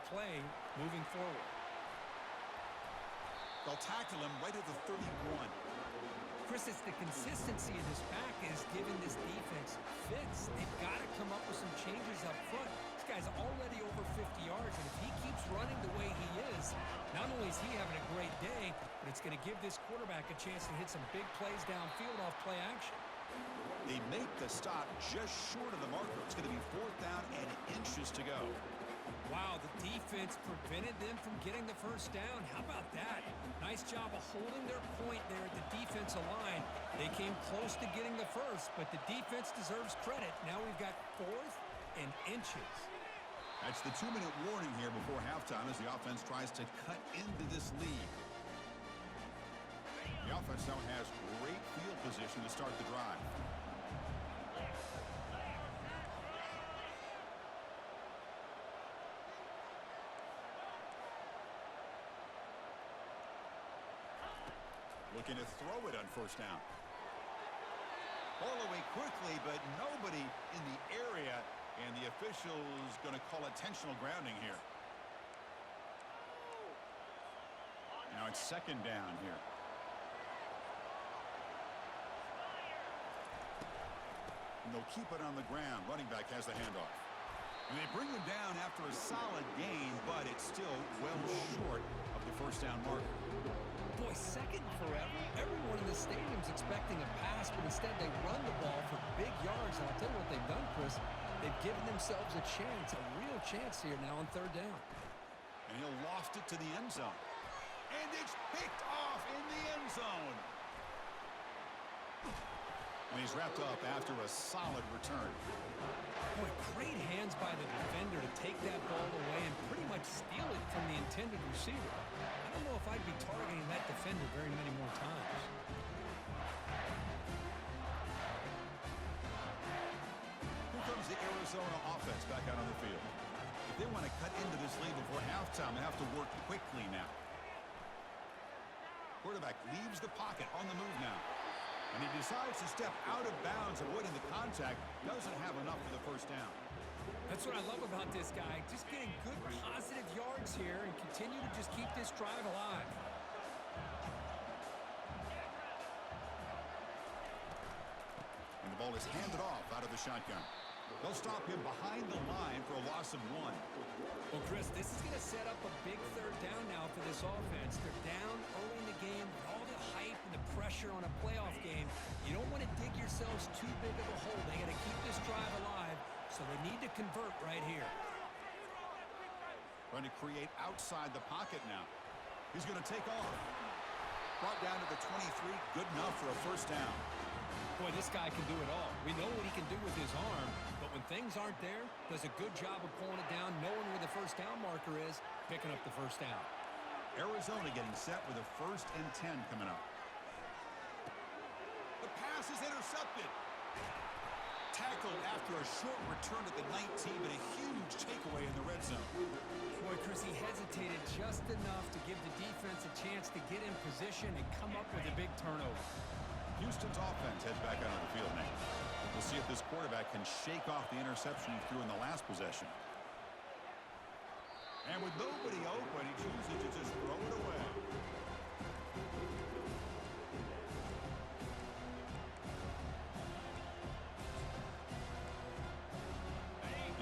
play moving forward. They'll tackle him right at the 31. Chris, it's the consistency in this pack is giving this defense fits. They've got to come up with some changes up front. This guy's already over 50 yards, and if he keeps running the way he is, not only is he having a great day, but it's going to give this quarterback a chance to hit some big plays downfield off play action. They make the stop just short of the marker. It's going to be 4th down and inches to go. Wow, the defense prevented them from getting the first down. How about that? Nice job of holding their point there at the defensive line. They came close to getting the first, but the defense deserves credit. Now we've got 4th and inches. That's the 2-minute warning here before halftime as the offense tries to cut into this lead. The offense now has great field position to start the drive. Looking to throw it on 1st down. Ball away quickly, but nobody in the area, and the official is going to call intentional grounding here. Now it's 2nd down here. And they'll keep it on the ground. Running back has the handoff. And they bring him down after a solid gain, but it's still well short of the 1st down marker. Boy, 2nd forever. Everyone in the stadium's expecting a pass, but instead they run the ball for big yards. And I'll tell you what they've done, Chris. They've given themselves a chance, a real chance here now on 3rd down. And he'll loft it to the end zone. And it's picked off in the end zone. And he's wrapped up after a solid return. Boy, great hands by the defender to take that ball away and pretty much steal it from the intended receiver. I don't know if I'd be targeting that defender very many more times. Here comes the Arizona offense back out on the field. If they want to cut into this lead before halftime, they have to work quickly now. Quarterback leaves the pocket on the move now. And he decides to step out of bounds, avoiding the contact. Doesn't have enough for the 1st down. That's what I love about this guy. Just getting good positive yards here and continue to just keep this drive alive. And the ball is handed off out of the shotgun. They'll stop him behind the line for a loss of 1. Well, Chris, this is going to set up a big 3rd down now for this offense. They're down early in the game with all the hype and the pressure on a playoff game. You don't want to dig yourselves too big of a hole. They got to keep this drive alive, so they need to convert right here. Trying to create outside the pocket now. He's going to take off. Brought down to the 23. Good enough for a 1st down. Boy, this guy can do it all. We know what he can do with his arm, but when things aren't there, does a good job of pulling it down, knowing where the 1st down marker is, picking up the 1st down. Arizona getting set with a 1st and 10 coming up. The pass is intercepted. Tackled after a short return at the 19, but a huge takeaway in the red zone. Boy, Chris, he hesitated just enough to give the defense a chance to get in position and come up with a big turnover. Houston's offense heads back out on the field now. We'll see if this quarterback can shake off the interception he threw in the last possession. And with nobody open, he chooses to just throw it away.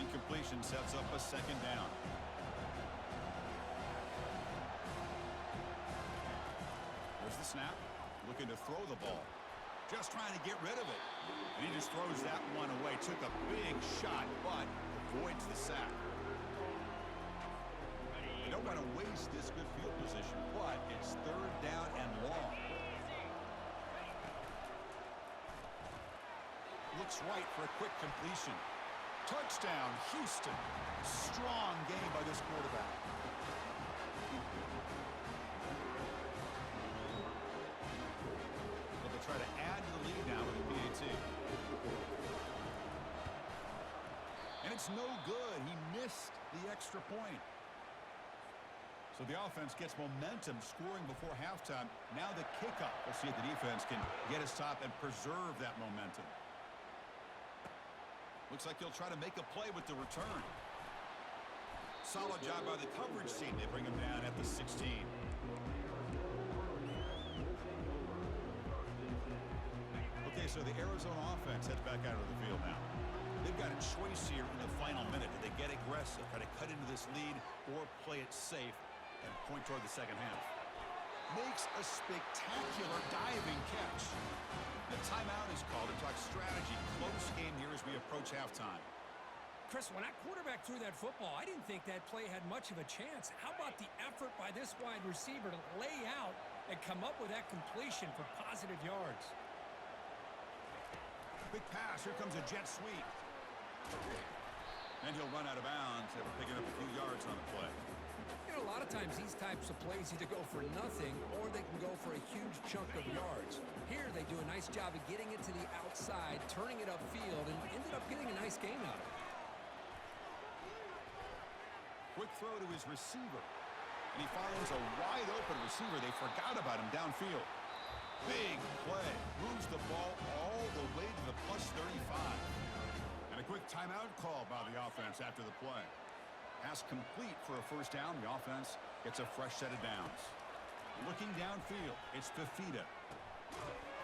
Incompletion sets up a 2nd down. There's the snap. Looking to throw the ball. Just trying to get rid of it. And he just throws that one away. Took a big shot, but avoids the sack. They don't want to waste this good field position, but it's 3rd down and long. Looks right for a quick completion. Touchdown, Houston. Strong game by this quarterback. Try to add to the lead now with the PAT. And it's no good. He missed the extra point. So the offense gets momentum scoring before halftime. Now the kickoff. We'll see if the defense can get a stop and preserve that momentum. Looks like he'll try to make a play with the return. Solid job by the coverage team. They bring him down at the 16. Okay, so the Arizona offense heads back out of the field now. They've got a choice here in the final minute. Do they get aggressive, try to cut into this lead, or play it safe and point toward the second half? Makes a spectacular diving catch. The timeout is called to talk strategy. Close game here as we approach halftime. Chris, when that quarterback threw that football, I didn't think that play had much of a chance. How about the effort by this wide receiver to lay out and come up with that completion for positive yards? Big pass. Here comes a jet sweep. And he'll run out of bounds after picking up a few yards on the play. You know, a lot of times these types of plays either go for nothing or they can go for a huge chunk of yards. Here they do a nice job of getting it to the outside, turning it upfield, and ended up getting a nice game out of it. Quick throw to his receiver. And he follows a wide-open receiver. They forgot about him downfield. Big play. Moves the ball all the way to the plus 35. And a quick timeout call by the offense after the play. Pass complete for a first down. The offense gets a fresh set of downs. Looking downfield, it's Fafita.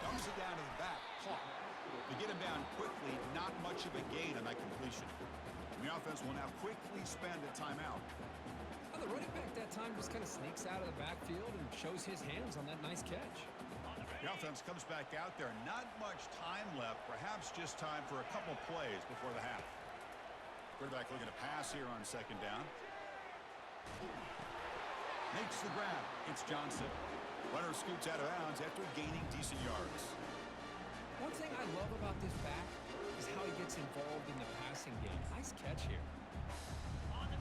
Dumps it down to the back. Caught. They get him down quickly. Not much of a gain on that completion. And the offense will now quickly spend a timeout. Well, the running back that time just kind of sneaks out of the backfield and shows his hands on that nice catch. The offense comes back out there. Not much time left. Perhaps just time for a couple plays before the half. Quarterback looking to pass here on second down. Makes the grab. It's Johnson. Runner scoots out of bounds after gaining decent yards. One thing I love about this back is how he gets involved in the passing game. Nice catch here.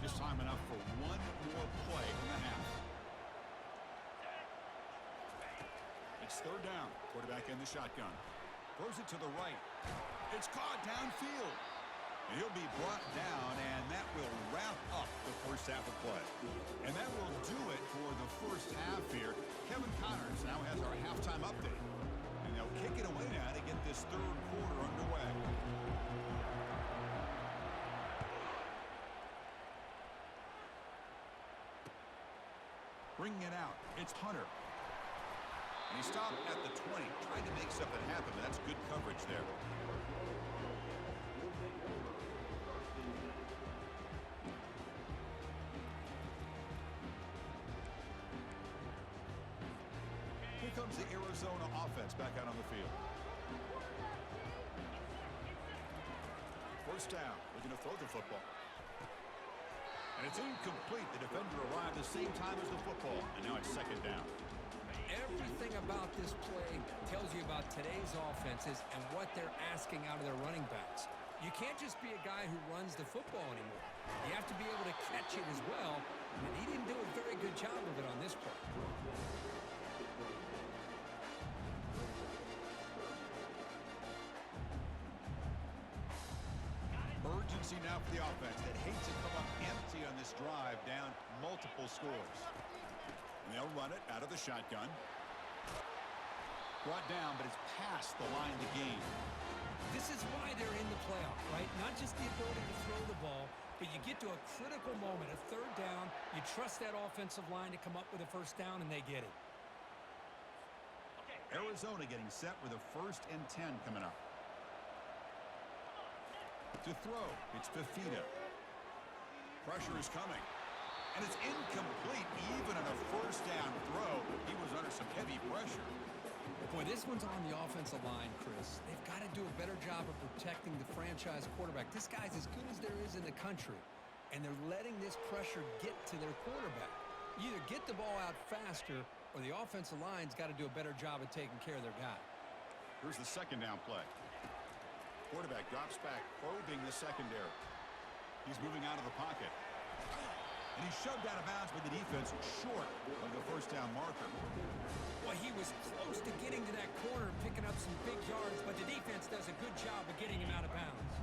Just time enough for one more play in the half. It's third down. Quarterback in the shotgun. Throws it to the right. It's caught downfield. And he'll be brought down, and that will wrap up the first half of play. And that will do it for the first half here. Kevin Connors now has our halftime update. And they'll kick it away now to get this third quarter underway. Bringing it out, it's Hunter. And he stopped at the 20, trying to make something happen, but that's good coverage there. Here comes the Arizona offense back out on the field. First down, looking to throw the football. And it's incomplete. The defender arrived the same time as the football, and now it's second down. Everything about this play tells you about today's offenses and what they're asking out of their running backs. You can't just be a guy who runs the football anymore. You have to be able to catch it as well, and he didn't do a very good job of it on this play. Urgency now for the offense that hates to come up empty on this drive, down multiple scores. And they'll run it out of the shotgun. Brought down, but it's past the line to gain. This is why they're in the playoff, right? Not just the ability to throw the ball, but you get to a critical moment, a third down, you trust that offensive line to come up with a first down, and they get it. Arizona getting set with a 1st and 10 coming up. To throw, it's Fafita. Pressure is coming. And it's incomplete even on a first down throw. He was under some heavy pressure. Boy, this one's on the offensive line, Chris. They've got to do a better job of protecting the franchise quarterback. This guy's as good as there is in the country, and they're letting this pressure get to their quarterback. You either get the ball out faster, or the offensive line's got to do a better job of taking care of their guy. Here's the second down play. Quarterback drops back, probing the secondary. He's moving out of the pocket. And he's shoved out of bounds with the defense short of the first down marker. Well, he was close to getting to that corner and picking up some big yards, but the defense does a good job of getting him out of bounds.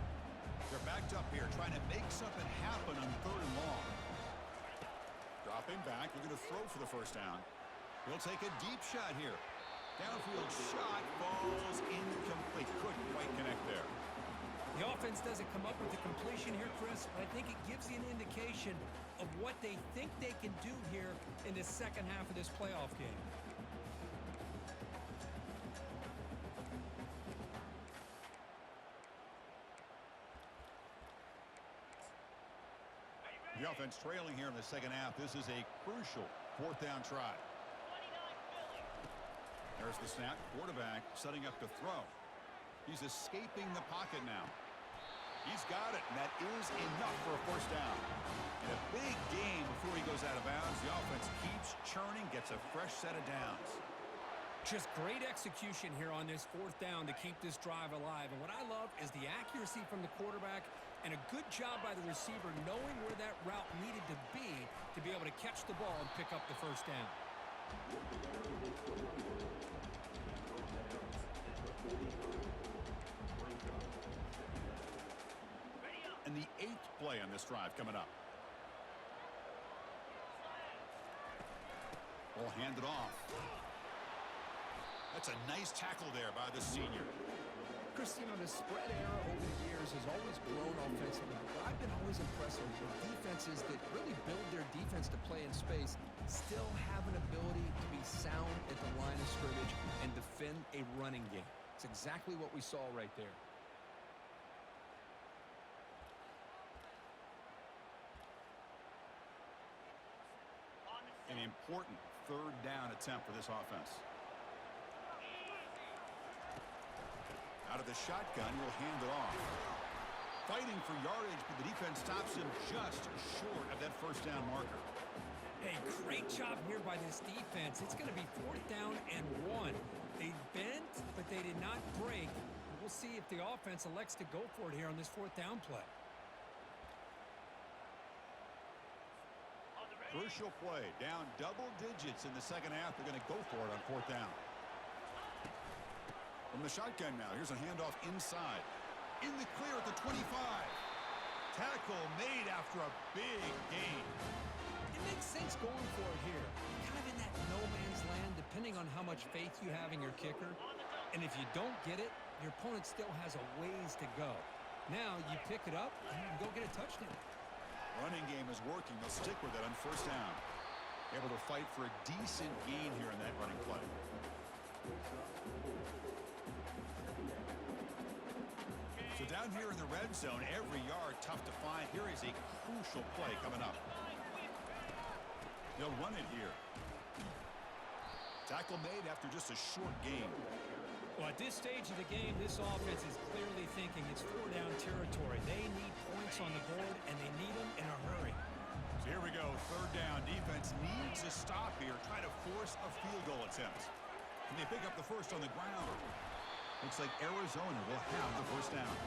They're backed up here, trying to make something happen on third and long. Dropping back, looking to throw for the first down. He'll take a deep shot here. Downfield shot falls incomplete. Couldn't quite connect there. The offense doesn't come up with the completion here, Chris, but I think it gives you an indication of what they think they can do here in the second half of this playoff game. The offense trailing here in the second half. This is a crucial fourth down try. There's the snap. Quarterback setting up to throw. He's escaping the pocket now. He's got it, and that is enough for a first down. In a big game before he goes out of bounds, the offense keeps churning, gets a fresh set of downs. Just great execution here on this fourth down to keep this drive alive. And what I love is the accuracy from the quarterback and a good job by the receiver knowing where that route needed to be able to catch the ball and pick up the first down. And the 8th play on this drive coming up. Ball handed off. That's a nice tackle there by the senior. Chris, you know, the spread era over the years has always grown offensively, but I've been always impressed with defenses that really build their defense to play in space, still have an ability to be sound at the line of scrimmage and defend a running game. It's exactly what we saw right there. An important third down attempt for this offense. Out of the shotgun, he'll hand it off. Fighting for yardage, but the defense stops him just short of that first down marker. Hey, great job here by this defense. It's going to be fourth down and 1. They bent, but they did not break. We'll see if the offense elects to go for it here on this fourth down play. Crucial play. Down double digits in the second half. They're going to go for it on fourth down. From the shotgun now. Here's a handoff inside. In the clear at the 25. Tackle made after a big gain. It makes sense going for it here. Kind of in that no man's land, depending on how much faith you have in your kicker. And if you don't get it, your opponent still has a ways to go. Now you pick it up and you can go get a touchdown. Running game is working. They'll stick with it on first down. Able to fight for a decent gain here in that running play. So down here in the red zone, every yard tough to find. Here is a crucial play coming up. They'll run it here. Tackle made after just a short gain. Well, at this stage of the game, this offense is clearly thinking it's four-down territory. They need points on the board, and they need them in a hurry. So here we go, third down. Defense needs a stop here. Try to force a field goal attempt. Can they pick up the first on the ground? Looks like Arizona will have the first down.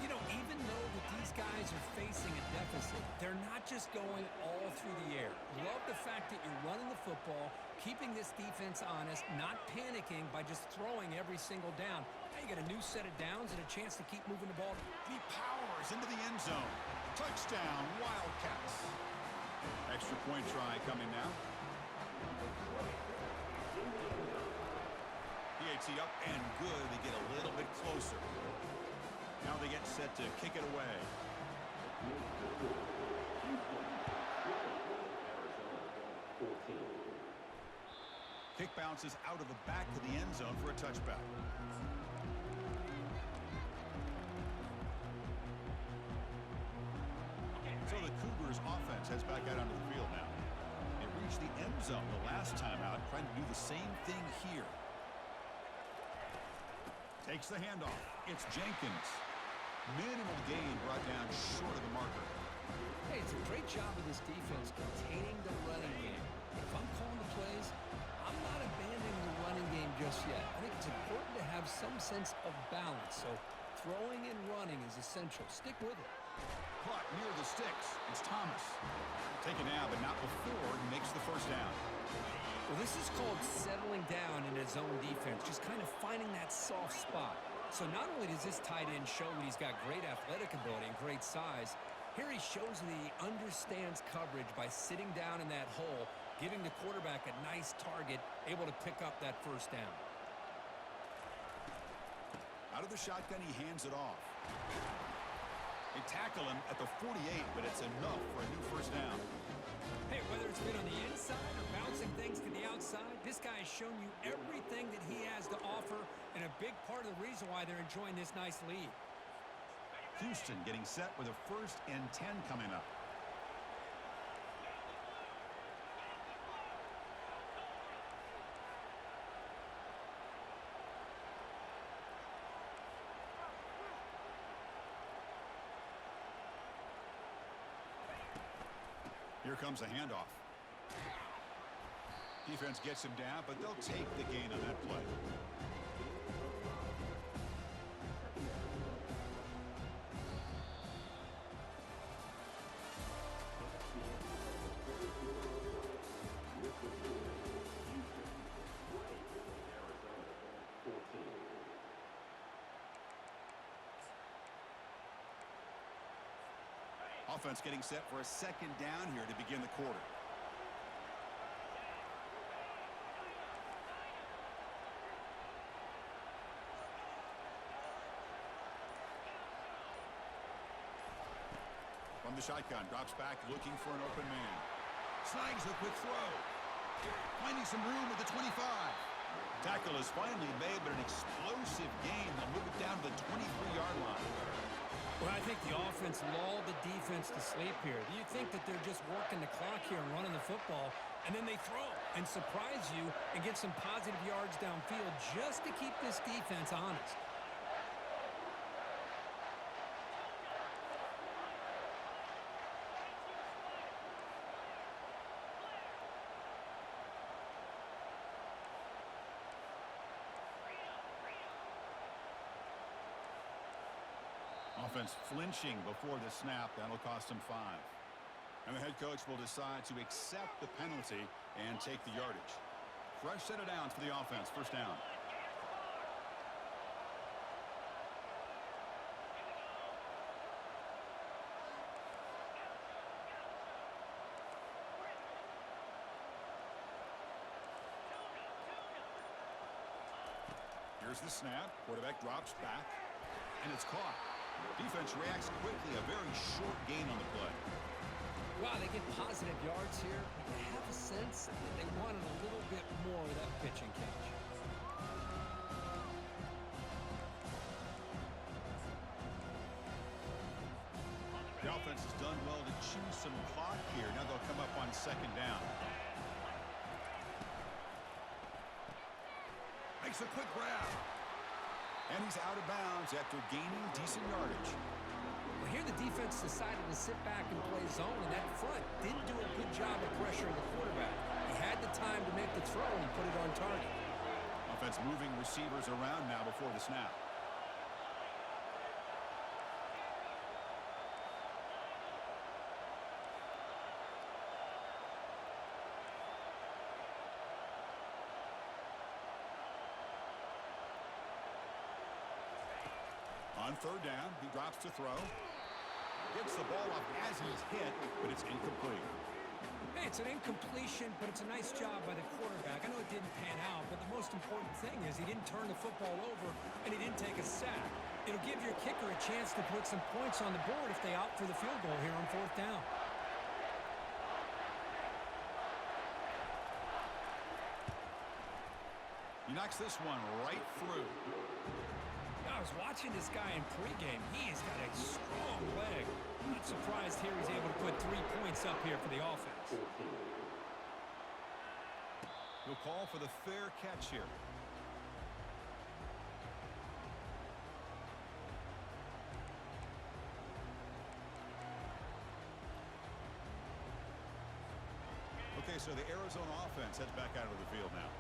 You know, even though that these guys are facing a deficit, they're not just going all through the air. Love the fact that you're running the football, keeping this defense honest, not panicking by just throwing every single down. Now you get a new set of downs and a chance to keep moving the ball. He powers into the end zone. Touchdown, Wildcats. Extra point try coming now. PAT up and good. They get a little bit closer. Now they get set to kick it away. Kick bounces out of the back of the end zone for a touchback. So the Cougars offense heads back out onto the field now. They reached the end zone the last time out, trying to do the same thing here. Takes the handoff. It's Jenkins. Minimal gain brought down short of the marker. Hey, it's a great job of this defense containing the running game. If I'm calling the plays, I'm not abandoning the running game just yet. I think it's important to have some sense of balance. So throwing and running is essential. Stick with it. Caught near the sticks. It's Thomas. Taken now, but not before he makes the first down. Well, this is called settling down in his zone defense, just kind of finding that soft spot. So not only does this tight end show that he's got great athletic ability and great size, here he shows that he understands coverage by sitting down in that hole, giving the quarterback a nice target, able to pick up that first down. Out of the shotgun, he hands it off. They tackle him at the 48, but it's enough for a new first down. Hey, whether it's been on the inside or bouncing things to the outside, this guy has shown you everything that he has to offer, and a big part of the reason why they're enjoying this nice lead. Houston getting set with a 1st and 10 coming up. Here comes a handoff. Defense gets him down, but they'll take the gain on that play. Offense getting set for a 2nd down here to begin the quarter. From the shotgun, drops back looking for an open man. Slides the quick throw. Finding some room at the 25. Tackle is finally made, but an explosive gain. They'll move it down to the 23-yard line. Well, I think the offense lulled the defense to sleep here. You think that they're just working the clock here and running the football, and then they throw and surprise you and get some positive yards downfield just to keep this defense honest. Offense flinching before the snap. That'll cost him 5. And the head coach will decide to accept the penalty and take the yardage. Fresh set of downs for the offense. 1st down. Here's the snap. Quarterback drops back, and it's caught. Defense reacts quickly. A very short gain on the play. Wow, they get positive yards here. But you have a sense that they wanted a little bit more of that pitch and catch. The offense has done well to chew some clock here. Now they'll come up on 2nd down. Makes a quick grab. And he's out of bounds after gaining decent yardage. Well, here the defense decided to sit back and play zone, and that front didn't do a good job of pressuring the quarterback. He had the time to make the throw and put it on target. Offense moving receivers around now before the snap. On 3rd down, he drops to throw. Gets the ball up as he's hit, but it's incomplete. Hey, it's an incompletion, but it's a nice job by the quarterback. I know it didn't pan out, but the most important thing is he didn't turn the football over, and he didn't take a sack. It'll give your kicker a chance to put some points on the board if they opt for the field goal here on 4th down. He knocks this one right through. I was watching this guy in pregame. He's got a strong leg. Not surprised here he's able to put 3 points up here for the offense. He'll call for the fair catch here. Okay, so the Arizona offense heads back out of the field now.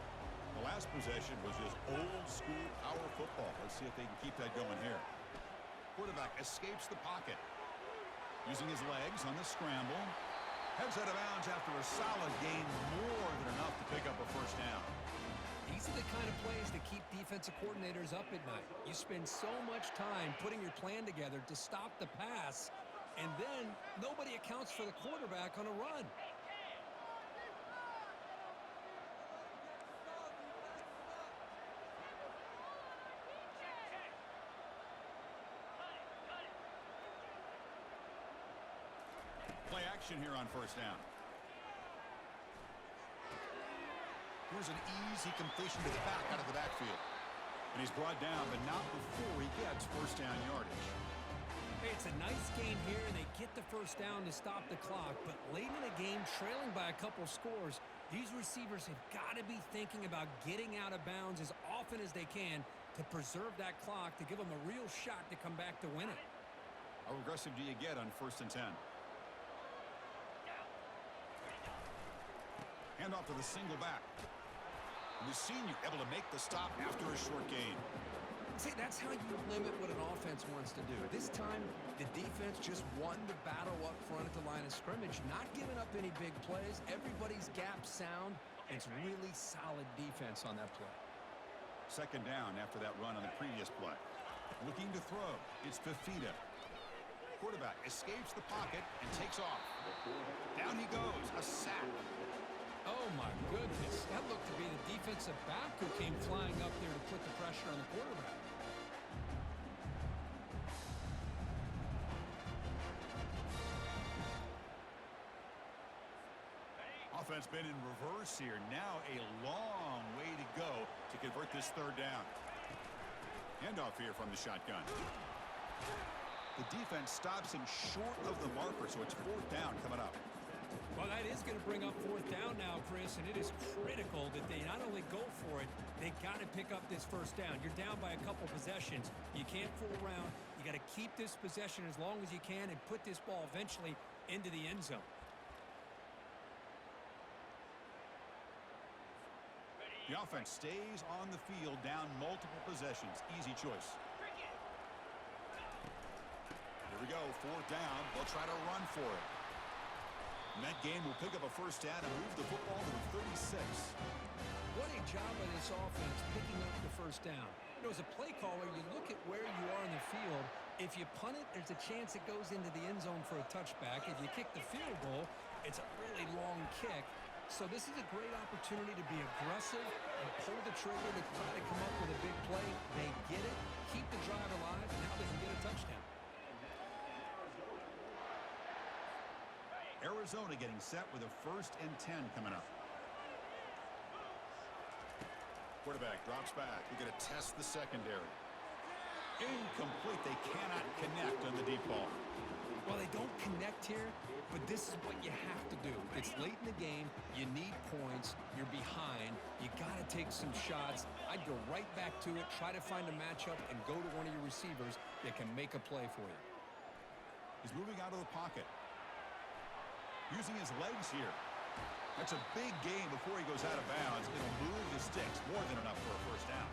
The last possession was just old-school power football. Let's see if they can keep that going here. Quarterback escapes the pocket. Using his legs on the scramble. Heads out of bounds after a solid gain, more than enough to pick up a 1st down. These are the kind of plays that keep defensive coordinators up at night. You spend so much time putting your plan together to stop the pass, and then nobody accounts for the quarterback on a run. possession here on first down. Here's an easy completion to the back out of the backfield. And he's brought down, but not before he gets first down yardage. Hey, it's a nice game here, and they get the first down to stop the clock. But late in the game, trailing by a couple scores, these receivers have got to be thinking about getting out of bounds as often as they can to preserve that clock, to give them a real shot to come back to win it. How aggressive do you get on 1st and 10? Hand off to the single back. And the senior able to make the stop after a short gain. See, that's how you limit what an offense wants to do. This time, the defense just won the battle up front at the line of scrimmage, not giving up any big plays. Everybody's gap sound. It's really solid defense on that play. 2nd down after that run on the previous play. Looking to throw. It's Fafita. Quarterback escapes the pocket and takes off. Down he goes. A sack. Oh, my goodness. That looked to be the defensive back who came flying up there to put the pressure on the quarterback. Offense been in reverse here. Now a long way to go to convert this 3rd down. Handoff here from the shotgun. The defense stops him short of the marker, so it's 4th down coming up. Well, that is going to bring up 4th down now, Chris, and it is critical that they not only go for it, they got to pick up this 1st down. You're down by a couple possessions. You can't fool around. You got to keep this possession as long as you can and put this ball eventually into the end zone. The offense stays on the field, down multiple possessions. Easy choice. Here we go, 4th down. They'll try to run for it. And that game will pick up a 1st down and move the football to the 36. What a job by this offense picking up the 1st down. You know, as a play caller, you look at where you are in the field. If you punt it, there's a chance it goes into the end zone for a touchback. If you kick the field goal, it's a really long kick. So this is a great opportunity to be aggressive and pull the trigger to try to come up with a big play. They get it, keep the drive alive, and now they can get a touchdown. Arizona getting set with a 1st and 10 coming up. Quarterback drops back. They're going to test the secondary. Incomplete. They cannot connect on the deep ball. Well, they don't connect here, but this is what you have to do. It's late in the game. You need points. You're behind. You got to take some shots. I'd go right back to it, try to find a matchup, and go to one of your receivers that can make a play for you. He's moving out of the pocket. Using his legs here. That's a big gain before he goes out of bounds. It'll move the sticks. More than enough for a 1st down.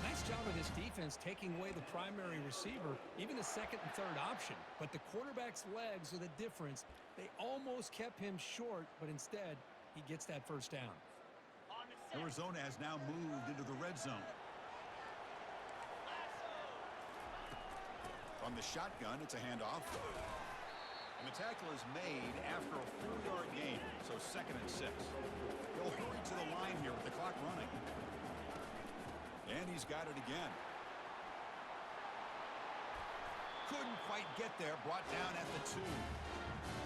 Nice job of this defense taking away the primary receiver, even the 2nd and 3rd option. But the quarterback's legs are the difference. They almost kept him short, but instead, he gets that 1st down. Arizona has now moved into the red zone. From the shotgun, it's a handoff. And the tackle is made after a 4-yard gain, so 2nd and 6. He'll hurry to the line here with the clock running. And he's got it again. Couldn't quite get there, brought down at the 2.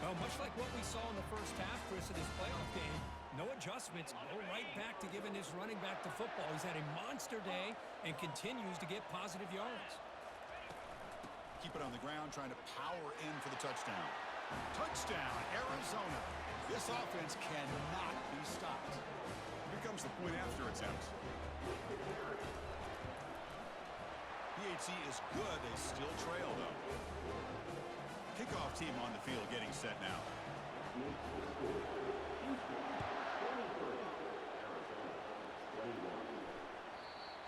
Well, much like what we saw in the first half, Chris, of this playoff game, no adjustments, go right back to giving this running back the football. He's had a monster day and continues to get positive yards. Keep it on the ground, trying to power in for the touchdown. Touchdown, Arizona. This offense cannot be stopped. Here comes the point after attempt. PHC is good. They still trail, though. Kickoff team on the field getting set now.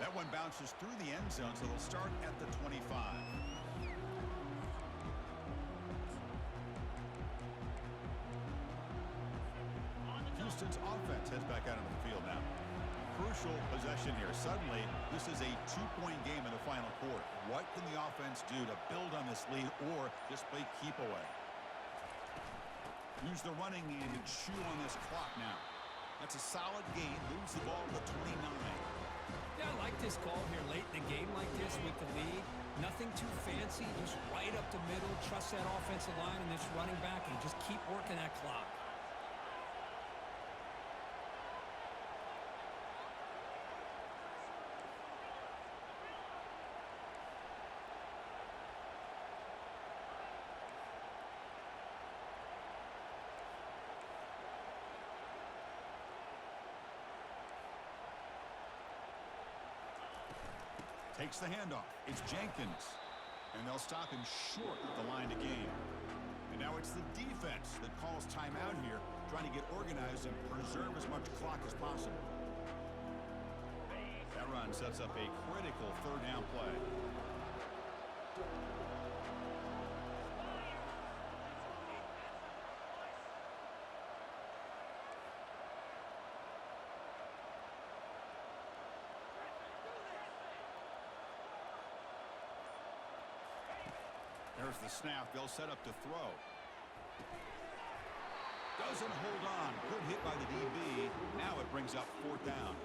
That one bounces through the end zone, so they'll start at the 25. Houston's offense heads back out into the field now. Crucial possession here. Suddenly, this is a 2-point game in the final quarter. What can the offense do to build on this lead or just play keep away? Use the running game to chew on this clock now. That's a solid gain. Moves the ball to the 29. Yeah, I like this call here late in the game like this with the lead. Nothing too fancy, just right up the middle. Trust that offensive line and this running back and just keep working that clock. Takes the handoff. It's Jenkins. And they'll stop him short of the line to gain. And now it's the defense that calls timeout here, trying to get organized and preserve as much clock as possible. That run sets up a critical third down play. There's the snap. They'll set up to throw. Doesn't hold on. Good hit by the DB. Now it brings up fourth down.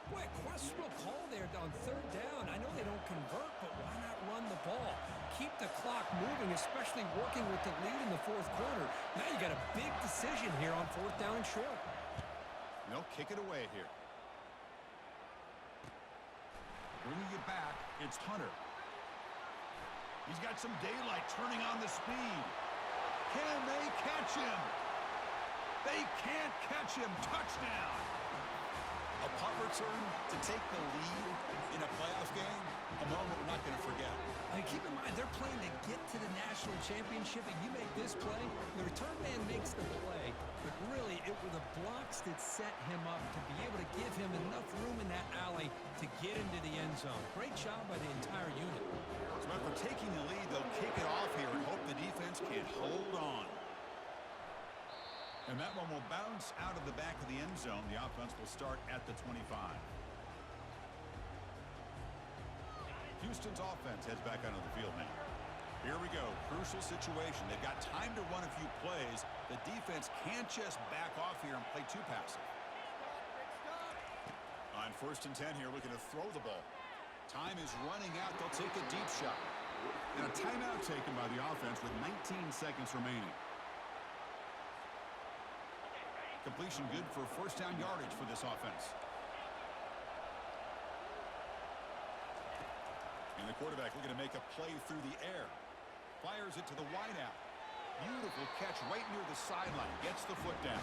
Boy, questionable call there on third down. I know they don't convert, but why not run the ball? Keep the clock moving, especially working with the lead in the fourth quarter. Now you got a big decision here on fourth down and short. And they'll kick it away here. Bringing it back, it's Hunter. He's got some daylight, turning on the speed. Can they catch him? They can't catch him. Touchdown. A punt return to take the lead in a playoff game, a moment we're not going to forget. And keep in mind, they're playing to get to the national championship, and you make this play, the return man makes the play. But really, it were the blocks that set him up to be able to give him enough room in that alley to get into the end zone. Great job by the entire unit. So after taking the lead, they'll kick it off here and hope the defense can hold on. And that one will bounce out of the back of the end zone. The offense will start at the 25. Houston's offense heads back onto the field now. Here we go. Crucial situation. They've got time to run a few plays. The defense can't just back off here and play too passive. On 1st and 10 here, looking to throw the ball. Time is running out. They'll take a deep shot. And a timeout taken by the offense with 19 seconds remaining. Completion good for first down yardage for this offense. And the quarterback looking to make a play through the air. Fires it to the wideout. Beautiful catch right near the sideline. Gets the foot down.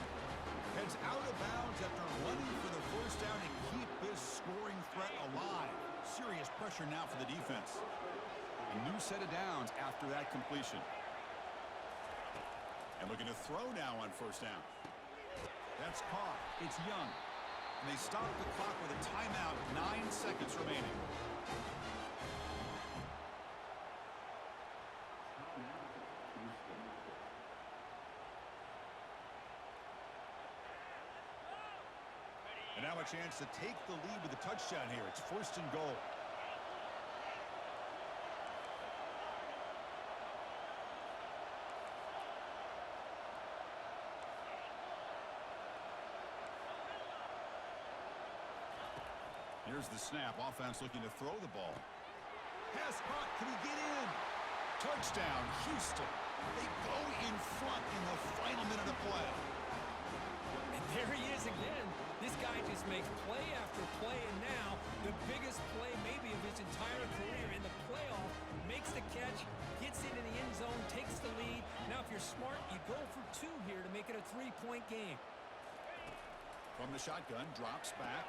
Heads out of bounds after running for the first down to keep this scoring threat alive. Serious pressure now for the defense. A new set of downs after that completion. And looking to throw now on first down. That's caught. It's Young. And they stop the clock with a timeout. 9 seconds remaining. And now a chance to take the lead with a touchdown here. It's 1st and goal. Here's the snap. Offense looking to throw the ball. Pass caught. Can he get in? Touchdown, Houston. They go in front in the final minute of play. And there he is again. This guy just makes play after play, and now the biggest play maybe of his entire career in the playoff, makes the catch, gets it in the end zone, takes the lead. Now if you're smart, you go for 2 here to make it a 3-point game. From the shotgun, drops back.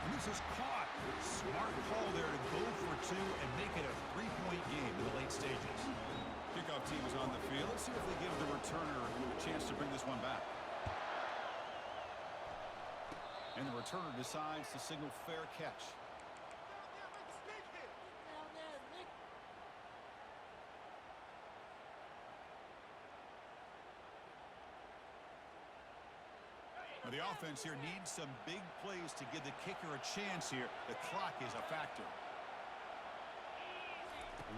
And this is caught. Smart call there to go for 2 and make it a 3-point game in the late stages. Kickoff team is on the field. Let's see if they give the returner a chance to bring this one back. And the returner decides to signal fair catch. Now the offense here needs some big plays to give the kicker a chance here. The clock is a factor.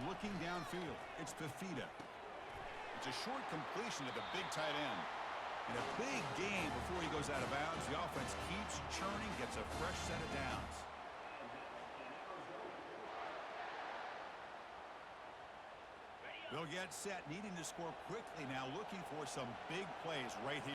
Looking downfield, it's Fafita. It's a short completion to the big tight end. In a big game before he goes out of bounds, the offense keeps churning, gets a fresh set of downs. They'll get set, needing to score quickly now, looking for some big plays right here.